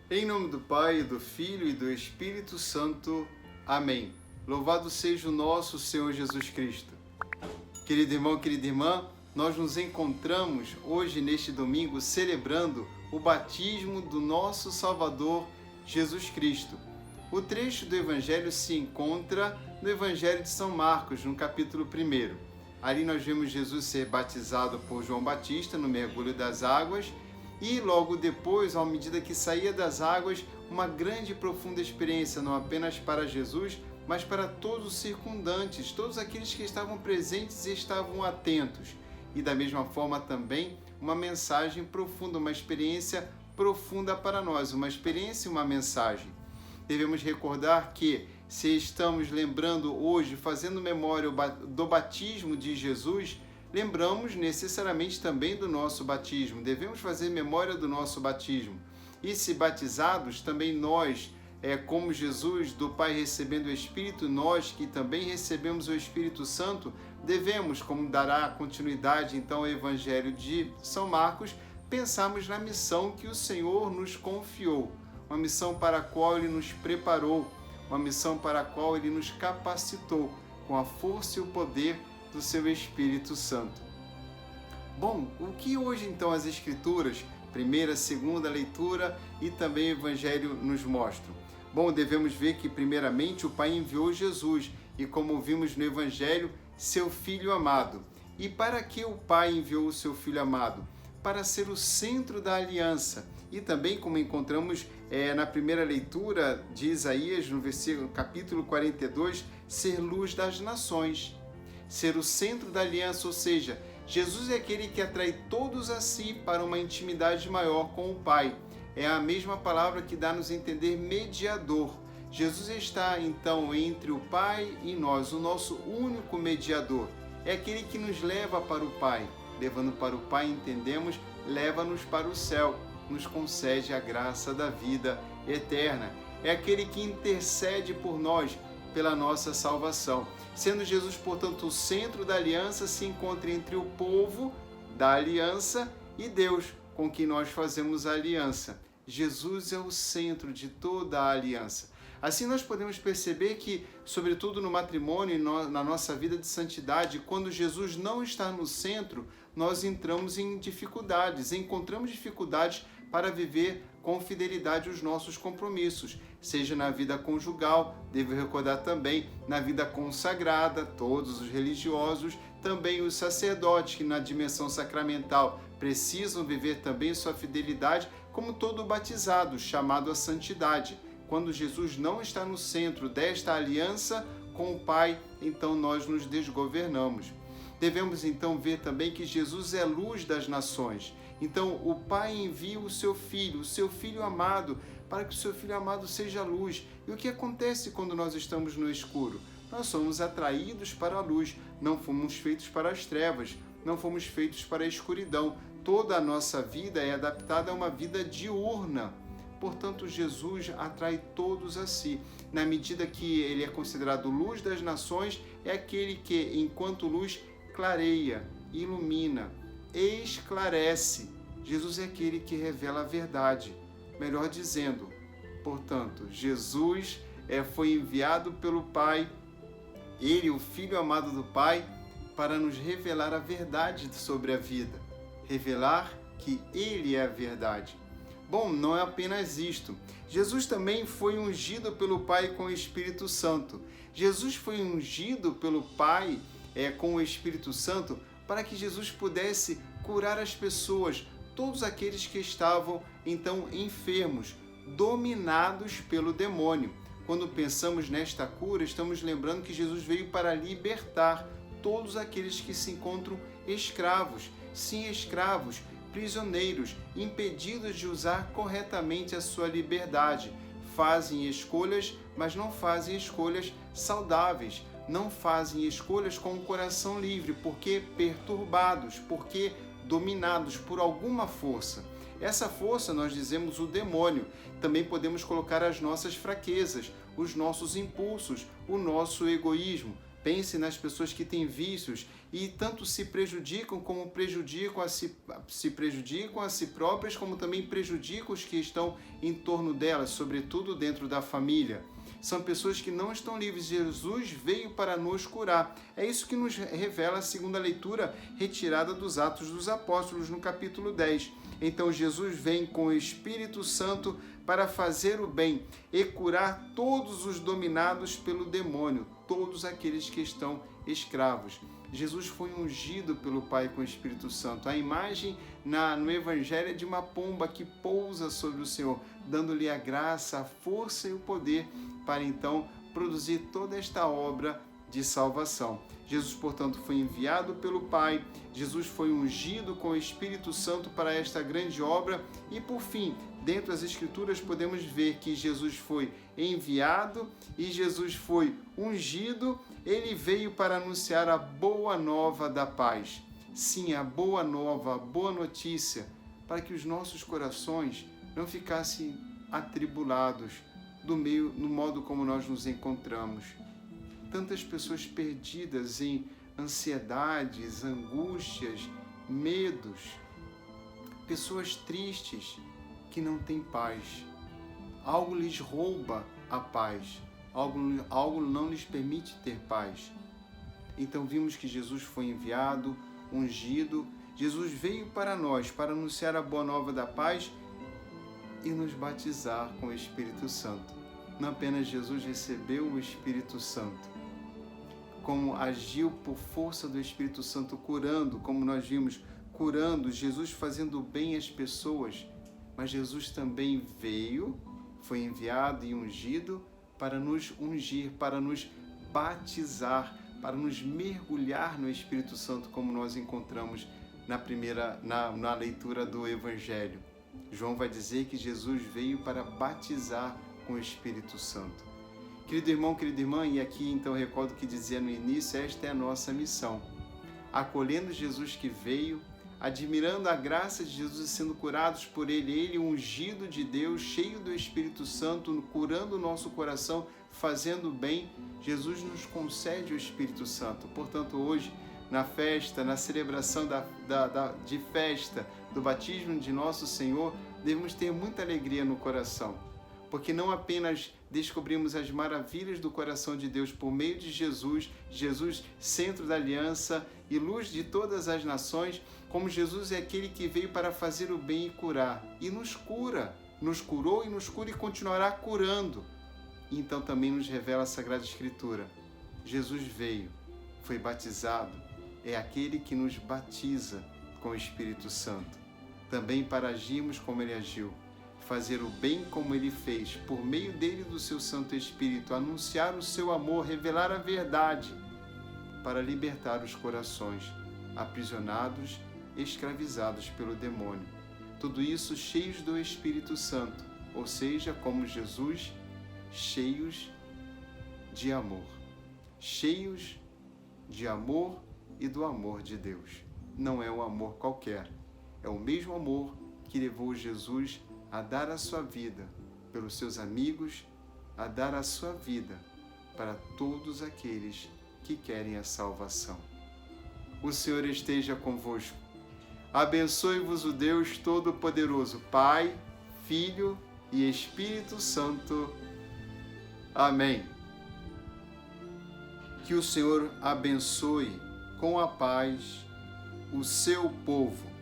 Em nome do Pai, do Filho e do Espírito Santo. Amém. Louvado seja o nosso Senhor Jesus Cristo. Querido irmão, querida irmã, nós nos encontramos hoje, neste domingo, celebrando o batismo do nosso Salvador Jesus Cristo. O trecho do Evangelho se encontra no Evangelho de São Marcos, no capítulo 1. Ali nós vemos Jesus ser batizado por João Batista no mergulho das águas e logo depois, à medida que saía das águas, uma grande e profunda experiência, não apenas para Jesus, mas para todos os circundantes, todos aqueles que estavam presentes e estavam atentos. E da mesma forma também uma mensagem profunda, uma experiência profunda para nós, uma experiência e uma mensagem. Devemos recordar que, se estamos lembrando hoje, fazendo memória do batismo de Jesus, lembramos necessariamente também do nosso batismo. Devemos fazer memória do nosso batismo. E se batizados, também nós, como Jesus, do Pai recebendo o Espírito, nós que também recebemos o Espírito Santo, devemos, como dará continuidade então ao Evangelho de São Marcos, pensarmos na missão que o Senhor nos confiou, uma missão para a qual Ele nos preparou, uma missão para a qual Ele nos capacitou com a força e o poder do seu Espírito Santo. Bom, o que hoje então as Escrituras, primeira, segunda leitura e também o Evangelho nos mostram? Bom, devemos ver que primeiramente o Pai enviou Jesus e, como vimos no Evangelho, seu Filho amado. E para que o Pai enviou o seu Filho amado? Para ser o centro da aliança. E também, como encontramos na primeira leitura de Isaías, no capítulo 42, ser luz das nações. Ser o centro da aliança, ou seja, Jesus é aquele que atrai todos a si para uma intimidade maior com o Pai. É a mesma palavra que dá-nos a entender mediador. Jesus está, então, entre o Pai e nós, o nosso único mediador. É aquele que nos leva para o Pai. Levando para o Pai, entendemos, leva-nos para o céu, nos concede a graça da vida eterna. É aquele que intercede por nós, pela nossa salvação. Sendo Jesus, portanto, o centro da aliança, se encontra entre o povo da aliança e Deus, com quem nós fazemos a aliança. Jesus é o centro de toda a aliança. Assim nós podemos perceber que, sobretudo no matrimônio e na nossa vida de santidade, quando Jesus não está no centro, nós entramos em dificuldades, encontramos dificuldades para viver com fidelidade os nossos compromissos, seja na vida conjugal, devo recordar também, na vida consagrada, todos os religiosos, também os sacerdotes que na dimensão sacramental precisam viver também sua fidelidade, como todo batizado, chamado à santidade. Quando Jesus não está no centro desta aliança com o Pai, então nós nos desgovernamos. Devemos então ver também que Jesus é luz das nações. Então o Pai envia o seu Filho amado, para que o seu Filho amado seja luz. E o que acontece quando nós estamos no escuro? Nós somos atraídos para a luz, não fomos feitos para as trevas, não fomos feitos para a escuridão. Toda a nossa vida é adaptada a uma vida diurna. Portanto, Jesus atrai todos a si. Na medida que ele é considerado luz das nações, é aquele que, enquanto luz, clareia, ilumina, esclarece. Jesus é aquele que revela a verdade. Melhor dizendo, portanto, Jesus foi enviado pelo Pai, ele, o Filho amado do Pai, para nos revelar a verdade sobre a vida. Revelar que ele é a verdade. Bom, não é apenas isto. Jesus também foi ungido pelo Pai com o Espírito Santo. Jesus foi ungido pelo Pai com o Espírito Santo para que Jesus pudesse curar as pessoas, todos aqueles que estavam então enfermos, dominados pelo demônio. Quando pensamos nesta cura, estamos lembrando que Jesus veio para libertar todos aqueles que se encontram escravos. Sim, escravos, prisioneiros, impedidos de usar corretamente a sua liberdade. Fazem escolhas, mas não fazem escolhas saudáveis. Não fazem escolhas com o coração livre, porque perturbados, porque dominados por alguma força. Essa força nós dizemos o demônio. Também podemos colocar as nossas fraquezas, os nossos impulsos, o nosso egoísmo. Pense nas pessoas que têm vícios e tanto se prejudicam como prejudicam se prejudicam a si próprias, como também prejudicam os que estão em torno delas, sobretudo dentro da família. São pessoas que não estão livres. Jesus veio para nos curar. É isso que nos revela a segunda leitura retirada dos Atos dos Apóstolos, no capítulo 10. Então Jesus vem com o Espírito Santo para fazer o bem e curar todos os dominados pelo demônio, todos aqueles que estão escravos. Jesus foi ungido pelo Pai com o Espírito Santo. A imagem no Evangelho é de uma pomba que pousa sobre o Senhor, dando-lhe a graça, a força e o poder para então produzir toda esta obra de salvação. Jesus, portanto, foi enviado pelo Pai, Jesus foi ungido com o Espírito Santo para esta grande obra e, por fim, dentro das Escrituras podemos ver que Jesus foi enviado e Jesus foi ungido, ele veio para anunciar a boa nova da paz. Sim, a boa nova, a boa notícia, para que os nossos corações não ficassem atribulados no modo como nós nos encontramos. Tantas pessoas perdidas em ansiedades, angústias, medos, pessoas tristes que não têm paz. Algo lhes rouba a paz, algo não lhes permite ter paz. Então vimos que Jesus foi enviado, ungido, Jesus veio para nós, para anunciar a boa nova da paz e nos batizar com o Espírito Santo. Não apenas Jesus recebeu o Espírito Santo, como agiu por força do Espírito Santo curando, como nós vimos, curando, Jesus fazendo bem às pessoas, mas Jesus também veio, foi enviado e ungido para nos ungir, para nos batizar, para nos mergulhar no Espírito Santo, como nós encontramos na leitura do Evangelho. João vai dizer que Jesus veio para batizar com o Espírito Santo. Querido irmão, querida irmã, e aqui então recordo que dizia no início, esta é a nossa missão. Acolhendo Jesus que veio, admirando a graça de Jesus e sendo curados por ele ungido de Deus, cheio do Espírito Santo, curando o nosso coração, fazendo bem, Jesus nos concede o Espírito Santo. Portanto, hoje, na festa, na celebração de festa do batismo de nosso Senhor, devemos ter muita alegria no coração, porque não apenas descobrimos as maravilhas do coração de Deus por meio de Jesus, centro da aliança e luz de todas as nações, como Jesus é aquele que veio para fazer o bem e curar, e nos cura, nos curou e nos cura e continuará curando. E então também nos revela a Sagrada Escritura. Jesus veio, foi batizado, é aquele que nos batiza com o Espírito Santo, também para agirmos como ele agiu, fazer o bem como ele fez, por meio dele e do seu Santo Espírito, anunciar o seu amor, revelar a verdade, para libertar os corações aprisionados, escravizados pelo demônio. Tudo isso cheios do Espírito Santo, ou seja, como Jesus, cheios de amor e do amor de Deus. Não é um amor qualquer, é o mesmo amor que levou Jesus a dar a sua vida pelos seus amigos, a dar a sua vida para todos aqueles que querem a salvação. O Senhor esteja convosco. Abençoe-vos o Deus Todo-Poderoso, Pai, Filho e Espírito Santo. Amém. Que o Senhor abençoe com a paz o seu povo.